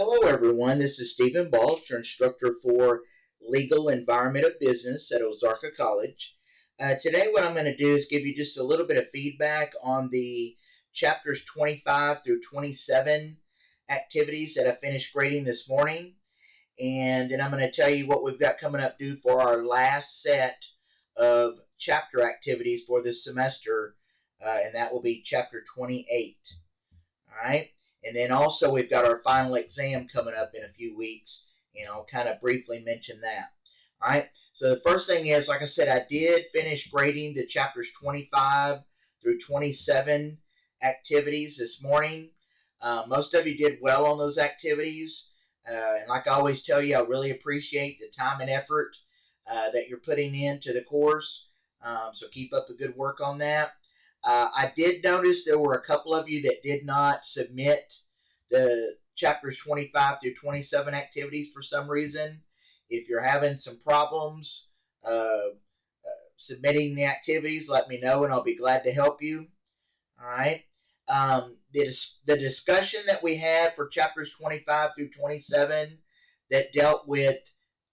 Hello everyone, this is Stephen Balch, your instructor for Legal Environment of Business at Ozarka College. Today what I'm going to do is give you just a little bit of feedback on the chapters 25 through 27 activities that I finished grading this morning. And then I'm going to tell you what we've got coming up due for our last set of chapter activities for this semester, and that will be chapter 28. All right. And then also we've got our final exam coming up in a few weeks, and I'll kind of briefly mention that. All right. So the first thing is, like I said, I did finish grading the chapters 25 through 27 activities this morning. Most of you did well on those activities. And like I always tell you, I really appreciate the time and effort that you're putting into the course. So keep up the good work on that. I did notice there were a couple of you that did not submit the chapters 25 through 27 activities for some reason. If you're having some problems submitting the activities, let me know and I'll be glad to help you. All right. The discussion that we had for chapters 25 through 27 that dealt with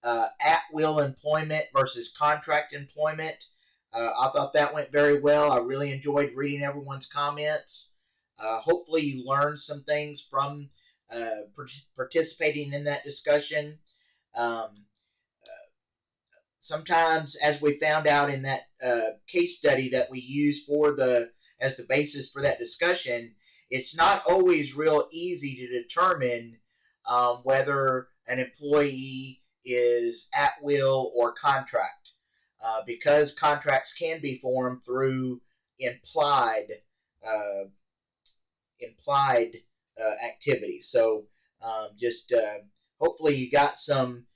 at-will employment versus contract employment, I thought that went very well. I really enjoyed reading everyone's comments. Hopefully you learned some things from participating in that discussion. Sometimes, as we found out in that case study that we used as the basis for that discussion, it's not always real easy to determine whether an employee is at will or contract. Because contracts can be formed through implied activities. So hopefully you got some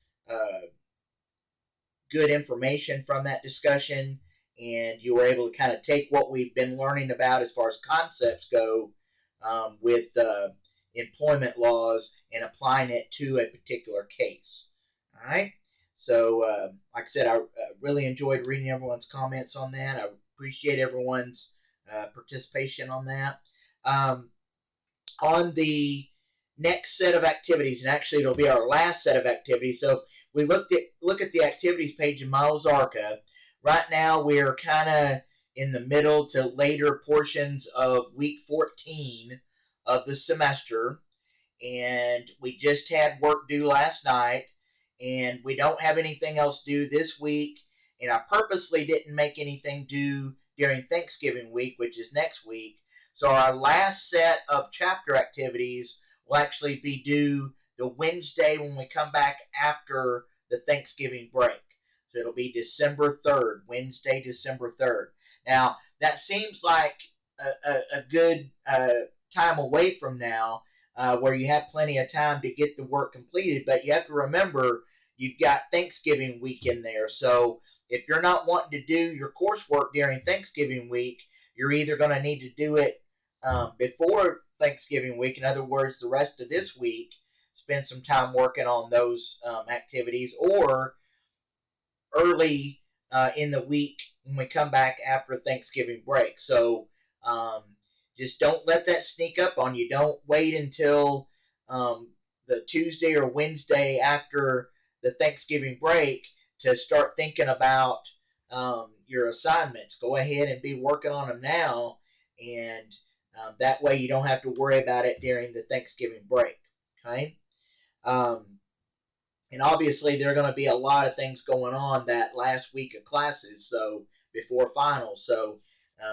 good information from that discussion, and you were able to kind of take what we've been learning about as far as concepts go with employment laws and applying it to a particular case. All right. So, like I said, I really enjoyed reading everyone's comments on that. I appreciate everyone's participation on that. On the next set of activities, and actually it'll be our last set of activities. So we look at the activities page in my Ozarka. Right now we're kind of in the middle to later portions of week 14 of the semester, and we just had work due last night. And we don't have anything else due this week. And I purposely didn't make anything due during Thanksgiving week, which is next week. So our last set of chapter activities will actually be due the Wednesday when we come back after the Thanksgiving break. So it'll be December 3rd, Wednesday, December 3rd. Now, that seems like a good time away from now, where you have plenty of time to get the work completed, but you have to remember you've got Thanksgiving week in there. So if you're not wanting to do your coursework during Thanksgiving week, you're either going to need to do it before Thanksgiving week. In other words, the rest of this week, spend some time working on those activities, or early in the week when we come back after Thanksgiving break. So just don't let that sneak up on you. Don't wait until the Tuesday or Wednesday after the Thanksgiving break to start thinking about your assignments. Go ahead and be working on them now, and that way you don't have to worry about it during the Thanksgiving break. Okay? And obviously there are going to be a lot of things going on that last week of classes, so before finals. So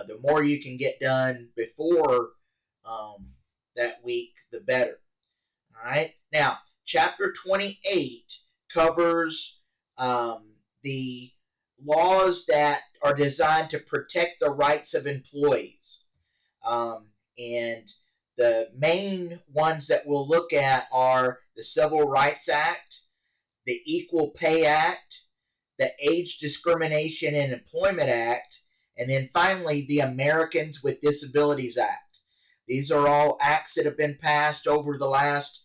the more you can get done before that week, the better. All right. Now, chapter 28 covers the laws that are designed to protect the rights of employees. And the main ones that we'll look at are the Civil Rights Act, the Equal Pay Act, the Age Discrimination in Employment Act, and then finally the Americans with Disabilities Act. These are all acts that have been passed over the last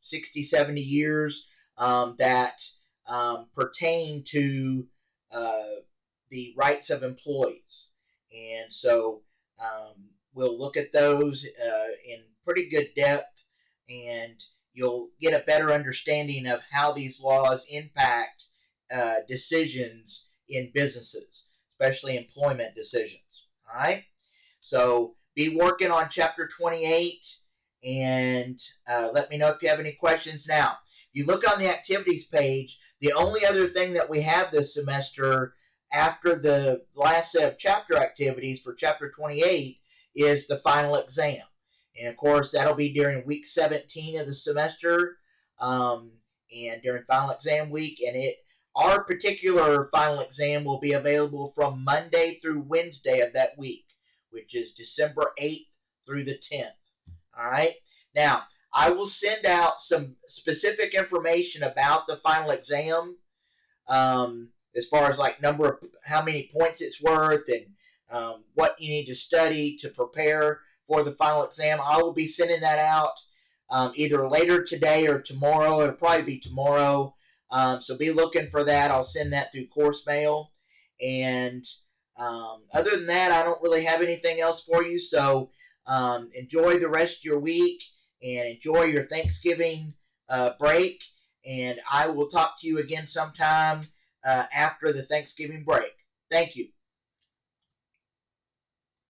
60, 70 years that pertain to the rights of employees. And so we'll look at those in pretty good depth, and you'll get a better understanding of how these laws impact decisions in businesses, especially employment decisions. All right? So be working on Chapter 28 and let me know if you have any questions. Now, you look on the activities page, the only other thing that we have this semester after the last set of chapter activities for Chapter 28 is the final exam. And of course, that'll be during week 17 of the semester and during final exam week. And our particular final exam will be available from Monday through Wednesday of that week, which is December 8th through the 10th. All right. Now, I will send out some specific information about the final exam, as far as like how many points it's worth and what you need to study to prepare for the final exam. I will be sending that out either later today or tomorrow. It'll probably be tomorrow. So be looking for that. I'll send that through course mail. And other than that, I don't really have anything else for you. So enjoy the rest of your week and enjoy your Thanksgiving break. And I will talk to you again sometime after the Thanksgiving break. Thank you.